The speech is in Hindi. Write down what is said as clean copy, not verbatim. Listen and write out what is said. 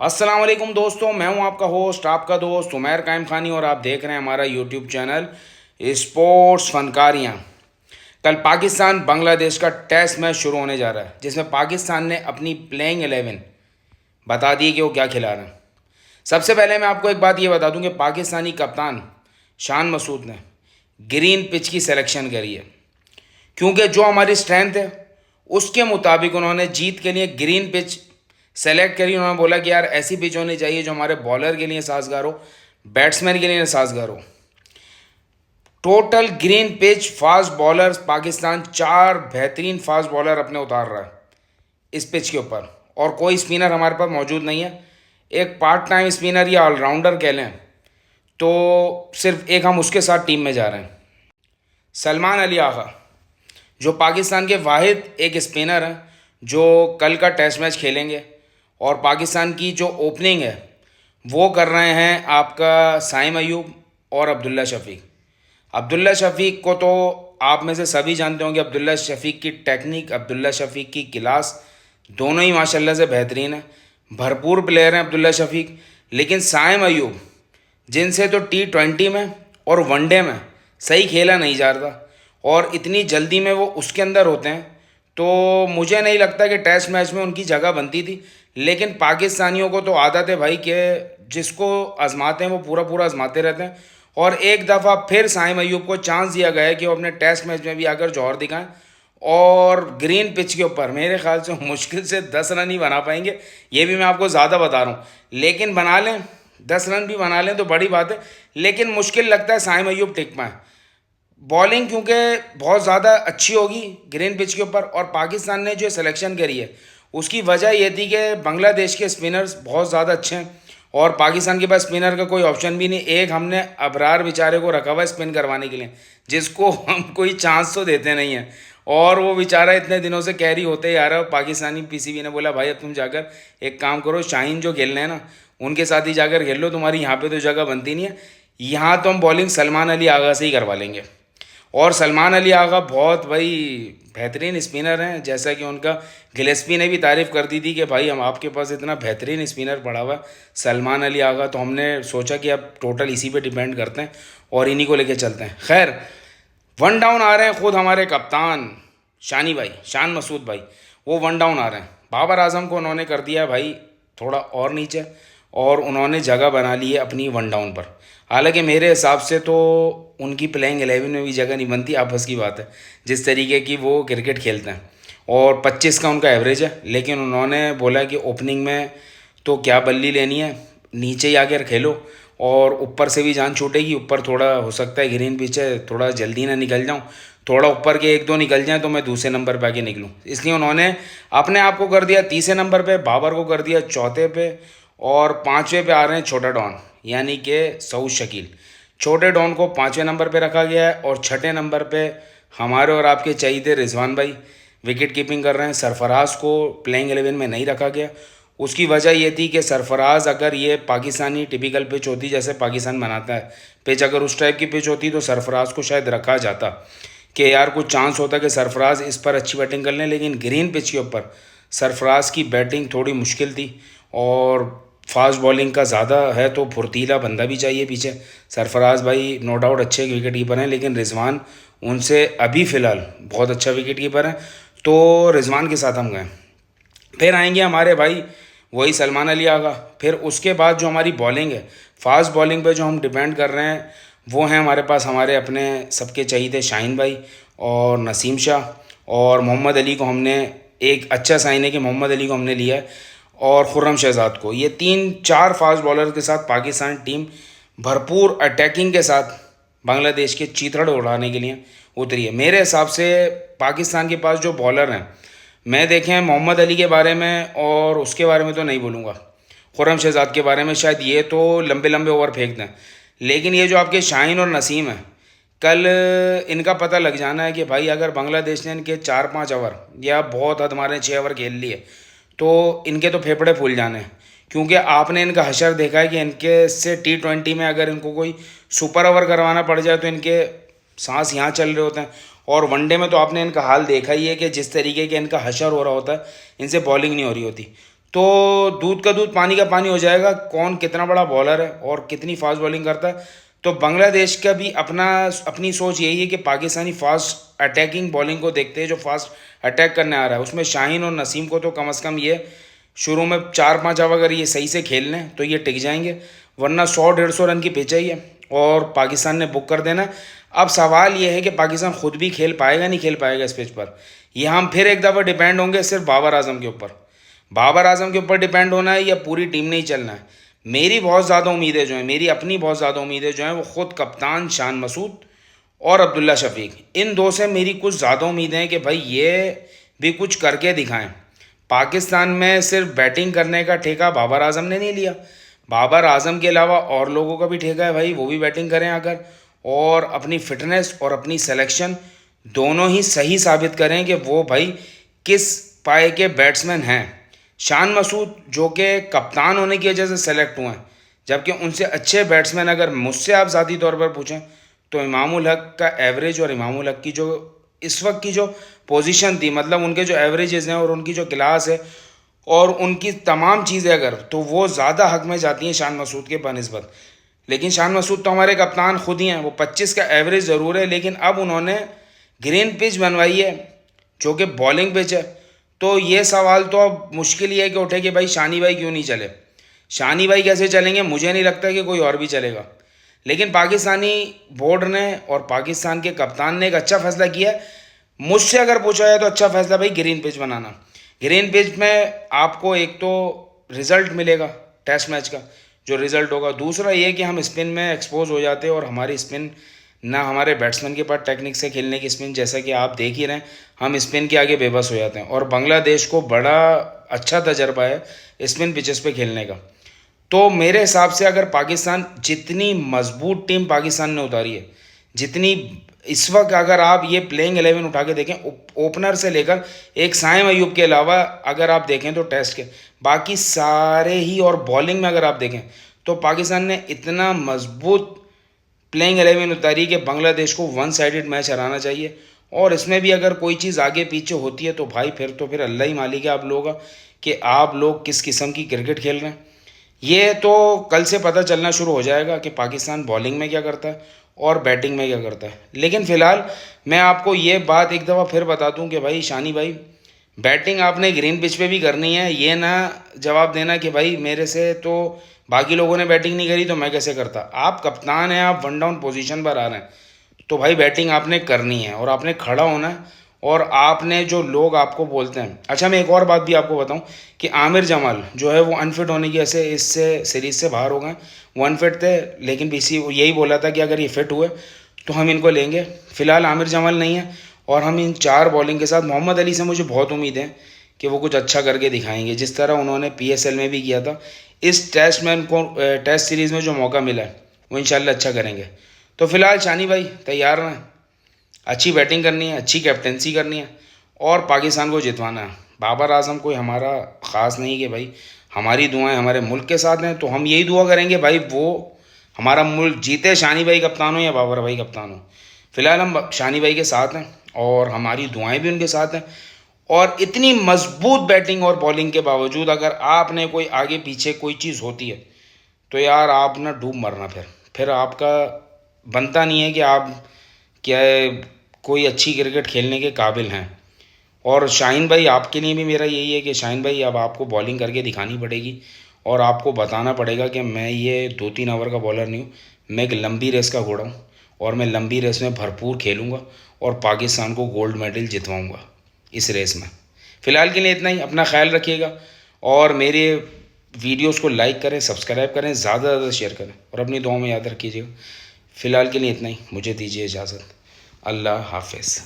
अस्सलाम वालेकुम दोस्तों, मैं हूं आपका होस्ट, आपका दोस्त उमैर कायम खानी और आप देख रहे हैं हमारा यूट्यूब चैनल स्पोर्ट्स फनकारियां। कल पाकिस्तान बांग्लादेश का टेस्ट मैच शुरू होने जा रहा है, जिसमें पाकिस्तान ने अपनी प्लेइंग 11 बता दी कि वो क्या खिला रहे हैं। सबसे पहले मैं आपको एक बात ये बता दूं कि पाकिस्तानी कप्तान शान मसूद ने ग्रीन पिच की सिलेक्शन करी है, क्योंकि जो हमारी स्ट्रेंथ है उसके मुताबिक उन्होंने जीत के लिए ग्रीन पिच सेलेक्ट करी। उन्होंने बोला कि यार ऐसी पिच होनी चाहिए जो हमारे बॉलर के लिए साजगार हो, बैट्समैन के लिए साजगार हो। Total green pitch fast bowler Pakistan 4 बेहतरीन फास्ट बॉलर अपने उतार रहा है इस पिच के ऊपर, और कोई स्पिनर हमारे पास मौजूद नहीं है। एक पार्ट टाइम स्पिनर या ऑलराउंडर कह लें तो सिर्फ एक हम उसके साथ टीम में जा रहे हैं, सलमान अली आगा, जो पाकिस्तान के वाहिद एक स्पिनर हैं जो कल का टेस्ट मैच खेलेंगे। और पाकिस्तान की जो ओपनिंग है वो कर रहे हैं आपका साइम अयूब और अब्दुल्ला शफीक। अब्दुल्ला शफीक को तो आप में से सभी जानते होंगे, अब्दुल्ला शफीक की टेक्निक, अब्दुल्ला शफीक की क्लास दोनों ही माशाल्लाह से बेहतरीन है। भरपूर प्लेयर हैं अब्दुल्ला शफीक। लेकिन साइम अयूब, जिनसे तो T20 में और वनडे में सही खेला नहीं जा रहा और इतनी जल्दी में वो उसके अंदर होते हैं, तो मुझे नहीं लगता कि टेस्ट मैच में उनकी जगह बनती थी। लेकिन पाकिस्तानियों को तो आदत है भाई कि जिसको आजमाते हैं वो पूरा पूरा आजमाते रहते हैं। और एक दफ़ा फिर साइम अयूब को चांस दिया गया है कि वो अपने टेस्ट मैच में भी आकर जौहर दिखाएं, और ग्रीन पिच के ऊपर मेरे ख्याल से मुश्किल से 10 रन ही बना पाएंगे। ये भी मैं आपको ज़्यादा बता रहा हूँ, लेकिन बना लें, 10 रन भी बना लें तो बड़ी बात है। लेकिन मुश्किल लगता है साइम अयूब टिक पाएँ। बॉलिंग क्योंकि बहुत ज़्यादा अच्छी होगी ग्रीन पिच के ऊपर, और पाकिस्तान ने जो सिलेक्शन करी है उसकी वजह यह थी कि बांग्लादेश के स्पिनर्स बहुत ज़्यादा अच्छे हैं और पाकिस्तान के पास स्पिनर का कोई ऑप्शन भी नहीं। एक हमने अबरार बेचारे को रखा हुआ है स्पिन करवाने के लिए, जिसको हम कोई चांस तो देते नहीं हैं, और वो बेचारा इतने दिनों से कैरी होते ही आ रहा है। पाकिस्तानी पीसीबी ने बोला भाई अब तुम जाकर एक काम करो, शाहीन जो खेल रहे हैं ना उनके साथ ही जाकर खेल लो, तुम्हारी यहाँ पे तो जगह बनती नहीं है। यहाँ तो हम बॉलिंग सलमान अली आगा से ही करवा लेंगे। और सलमान अली आगा बहुत भाई बेहतरीन स्पिनर हैं, जैसा कि उनका गिलेस्पी ने भी तारीफ़ कर दी थी कि भाई हम आपके पास इतना बेहतरीन स्पिनर पड़ा हुआ सलमान अली आगा। तो हमने सोचा कि अब टोटल इसी पे डिपेंड करते हैं और इन्हीं को लेके चलते हैं। खैर, वन डाउन आ रहे हैं खुद हमारे कप्तान शानी भाई, शान मसूद भाई, वो वन डाउन आ रहे हैं। बाबर आजम को उन्होंने कर दिया है भाई थोड़ा और नीचे, और उन्होंने जगह बना ली है अपनी वन डाउन पर। हालांकि मेरे हिसाब से तो उनकी प्लेइंग 11 में भी जगह नहीं बनती, आपस की बात है जिस तरीके की वो क्रिकेट खेलते हैं। और 25 का उनका एवरेज है, लेकिन उन्होंने बोला कि ओपनिंग में तो क्या बल्ली लेनी है, नीचे ही आकर खेलो और ऊपर से भी जान छूटेगी। ऊपर थोड़ा हो सकता है ग्रीन पिच है, थोड़ा जल्दी ना निकल जाऊँ, थोड़ा ऊपर के 1-2 निकल जाएँ तो मैं दूसरे नंबर पे आके निकलूँ। इसलिए उन्होंने अपने आप को कर दिया तीसरे नंबर पे, बाबर को कर दिया चौथे पे, और पाँचवें पे आ रहे हैं छोटा डॉन यानी कि सऊद शकील। छोटे डॉन को 5वें नंबर पे रखा गया है, और छठे नंबर पे हमारे और आपके चाहिए रिजवान भाई विकेट कीपिंग कर रहे हैं। सरफराज को प्लेइंग 11 में नहीं रखा गया। उसकी वजह ये थी कि सरफराज, अगर ये पाकिस्तानी टिपिकल पिच होती जैसे पाकिस्तान बनाता है पिच, अगर उस टाइप की पिच होती तो सरफराज को शायद रखा जाता कि यार कुछ चांस होता कि सरफराज इस पर अच्छी बैटिंग कर लें। लेकिन ग्रीन पिच के ऊपर सरफराज की बैटिंग थोड़ी मुश्किल थी, और फास्ट बॉलिंग का ज़्यादा है तो फुर्तीला बंदा भी चाहिए पीछे। सरफराज भाई नो डाउट अच्छे विकेट कीपर हैं, लेकिन रिजवान उनसे अभी फ़िलहाल बहुत अच्छा विकेट कीपर है, तो रिजवान के साथ हम गए। फिर आएंगे हमारे भाई वही सलमान अली आगा। फिर उसके बाद जो हमारी बॉलिंग है, फास्ट बॉलिंग पे जो हम डिपेंड कर रहे हैं वो हैं हमारे पास हमारे अपने सबके चाहिए थे शाहीन भाई और नसीम शाह, और मोहम्मद अली को हमने, एक अच्छा साइन है कि मोहम्मद अली को हमने लिया है, और खुर्रम शहजाद को। ये 3-4 फास्ट बॉलर के साथ पाकिस्तान टीम भरपूर अटैकिंग के साथ बांग्लादेश के चीथड़ उड़ाने के लिए उतरी है। मेरे हिसाब से पाकिस्तान के पास जो बॉलर हैं, मैं देखें मोहम्मद अली के बारे में और उसके बारे में तो नहीं बोलूँगा, खुर्रम शहजाद के बारे में शायद ये तो लंबे लंबे ओवर फेंक दें, लेकिन ये जो आपके शाहीन और नसीम हैं, कल इनका पता लग जाना है कि भाई अगर बांग्लादेश ने इनके 4-5 ओवर या बहुत हद मारे 6 ओवर खेल लिए तो इनके तो फेफड़े फूल जाने हैं। क्योंकि आपने इनका हशर देखा है कि इनके से T20 में अगर इनको कोई सुपर ओवर करवाना पड़ जाए तो इनके सांस यहाँ चल रहे होते हैं, और वनडे में तो आपने इनका हाल देखा ही है कि जिस तरीके के इनका हशर हो रहा होता है, इनसे बॉलिंग नहीं हो रही होती। तो दूध का दूध पानी का पानी हो जाएगा, कौन कितना बड़ा बॉलर है और कितनी फास्ट बॉलिंग करता है। तो बांग्लादेश का भी अपनी सोच यही है कि पाकिस्तानी फास्ट अटैकिंग बॉलिंग को देखते हैं, जो फास्ट अटैक करने आ रहा है उसमें शाहीन और नसीम को तो कम से कम ये शुरू में 4-5 ओवर अगर ये सही से खेल लें तो ये टिक जाएंगे, वरना 100-150 रन की पिच है ये और पाकिस्तान ने बुक कर देना। अब सवाल ये है कि पाकिस्तान खुद भी खेल पाएगा नहीं खेल पाएगा इस पिच पर, ये हम फिर एक दफ़ा डिपेंड होंगे सिर्फ बाबर आजम के ऊपर। बाबर आजम के ऊपर डिपेंड होना है या पूरी टीम ने ही चलना है। मेरी बहुत ज़्यादा उम्मीदें जो हैं, मेरी अपनी बहुत ज़्यादा उम्मीदें जो हैं वो ख़ुद कप्तान शान मसूद और अब्दुल्ला शफीक, इन दो से मेरी कुछ ज़्यादा उम्मीदें हैं कि भाई ये भी कुछ करके दिखाएं। पाकिस्तान में सिर्फ बैटिंग करने का ठेका बाबर आजम ने नहीं लिया, बाबर आजम के अलावा और लोगों का भी ठेका है भाई, वो भी बैटिंग करें आकर और अपनी फिटनेस और अपनी सिलेक्शन दोनों ही सही साबित करें कि वो भाई किस पाए के बैट्समैन हैं। शान मसूद जो कि कप्तान होने की वजह से सेलेक्ट हुए हैं, जबकि उनसे अच्छे बैट्समैन अगर मुझसे आप ज़ाती तौर पर पूछें तो इमामुल हक का एवरेज और इमामुल हक की जो इस वक्त की जो पोजीशन थी, मतलब उनके जो एवरेजेस हैं और उनकी जो क्लास है और उनकी तमाम चीज़ें अगर, तो वो ज़्यादा हक में जाती हैं शान मसूद के बनस्बत। लेकिन शान मसूद तो हमारे कप्तान खुद ही हैं, वो 25 का एवरेज ज़रूर है, लेकिन अब उन्होंने ग्रीन पिच बनवाई है जो कि बॉलिंग पिच है। तो ये सवाल तो अब मुश्किल ही है कि उठे कि भाई शानी भाई क्यों नहीं चले। शानी भाई कैसे चलेंगे, मुझे नहीं लगता कि कोई और भी चलेगा। लेकिन पाकिस्तानी बोर्ड ने और पाकिस्तान के कप्तान ने एक अच्छा फैसला किया है। मुझसे अगर पूछा जाए तो अच्छा फैसला भाई ग्रीन पिच बनाना। ग्रीन पिच में आपको एक तो रिज़ल्ट मिलेगा टेस्ट मैच का जो रिज़ल्ट होगा, दूसरा ये कि हम स्पिन में एक्सपोज हो जाते हैं और हमारी स्पिन ना हमारे बैट्समैन के पास टेक्निक से खेलने की स्पिन, जैसा कि आप देख ही रहे हैं हम स्पिन के आगे बेबस हो जाते हैं। और बांग्लादेश को बड़ा अच्छा तजर्बा है स्पिन पिचेस पे खेलने का। तो मेरे हिसाब से अगर पाकिस्तान, जितनी मजबूत टीम पाकिस्तान ने उतारी है, जितनी इस वक्त अगर आप ये प्लेइंग 11 उठा के देखें ओपनर से लेकर एक साइम अयूब के अलावा अगर आप देखें तो टेस्ट के बाकी सारे ही, और बॉलिंग में अगर आप देखें तो पाकिस्तान ने इतना मजबूत प्लेइंग 11 उतारी कि बांग्लादेश को वन साइडेड मैच हराना चाहिए। और इसमें भी अगर कोई चीज़ आगे पीछे होती है तो भाई फिर अल्लाह ही मालिक है आप लोगों का कि आप लोग किस किस्म की क्रिकेट खेल रहे हैं। ये तो कल से पता चलना शुरू हो जाएगा कि पाकिस्तान बॉलिंग में क्या करता है और बैटिंग में क्या करता है। लेकिन फ़िलहाल मैं आपको ये बात एक दफ़ा फिर बता दूं कि भाई शानी भाई, बैटिंग आपने ग्रीन पिच पे भी करनी है। ये ना जवाब देना कि भाई मेरे से तो बाकी लोगों ने बैटिंग नहीं करी तो मैं कैसे करता। आप कप्तान हैं, आप वन डाउन पोजीशन पर आ रहे हैं तो भाई बैटिंग आपने करनी है और आपने खड़ा होना है। और आपने जो लोग आपको बोलते हैं, अच्छा मैं एक और बात भी आपको बताऊं कि आमिर जमाल जो है वो अनफिट होने की ऐसे इससे सीरीज़ से बाहर हो गए। वो अनफिट थे लेकिन बीसी यही बोला था कि अगर ये फिट हुए तो हम इनको लेंगे। फ़िलहाल आमिर जमाल नहीं है और हम इन 4 बॉलिंग के साथ मोहम्मद अली से मुझे बहुत उम्मीद है कि वो कुछ अच्छा करके दिखाएंगे, जिस तरह उन्होंने PSL में भी किया था। इस टेस्ट में उनको टेस्ट सीरीज़ में जो मौका मिला है वो इंशाल्लाह अच्छा करेंगे। तो फ़िलहाल शानी भाई तैयार रहें, अच्छी बैटिंग करनी है, अच्छी कैप्टेंसी करनी है और पाकिस्तान को जितवाना है। बाबर आजम कोई हमारा ख़ास नहीं कि भाई हमारी दुआएं हमारे मुल्क के साथ हैं, तो हम यही दुआ करेंगे भाई वो हमारा मुल्क जीते, शानी भाई कप्तान हो या बाबर भाई कप्तान हो। फ़िलहाल हम शानी भाई के साथ हैं और हमारी दुआएं भी उनके साथ हैं। और इतनी मजबूत बैटिंग और बॉलिंग के बावजूद अगर आपने कोई आगे पीछे कोई चीज़ होती है तो यार आप ना डूब मरना, फिर आपका बनता नहीं है कि आप क्या है कोई अच्छी क्रिकेट खेलने के काबिल हैं। और शाहीन भाई आपके लिए भी मेरा यही है कि शाहीन भाई अब आपको बॉलिंग करके दिखानी पड़ेगी और आपको बताना पड़ेगा कि मैं ये 2-3 ओवर का बॉलर नहीं हूँ, मैं एक लंबी रेस का घोड़ा हूँ और मैं लंबी रेस में भरपूर खेलूँगा और पाकिस्तान को गोल्ड मेडल जितवाऊँगा इस रेस में। फ़िलहाल के लिए इतना ही, अपना ख्याल रखिएगा और मेरे वीडियोस को लाइक करें, सब्सक्राइब करें, ज़्यादा से ज़्यादा शेयर करें और अपनी दुआओं में याद रखिएगा। फ़िलहाल के लिए इतना ही, मुझे दीजिए इजाज़त। अल्लाह हाफ़िज़।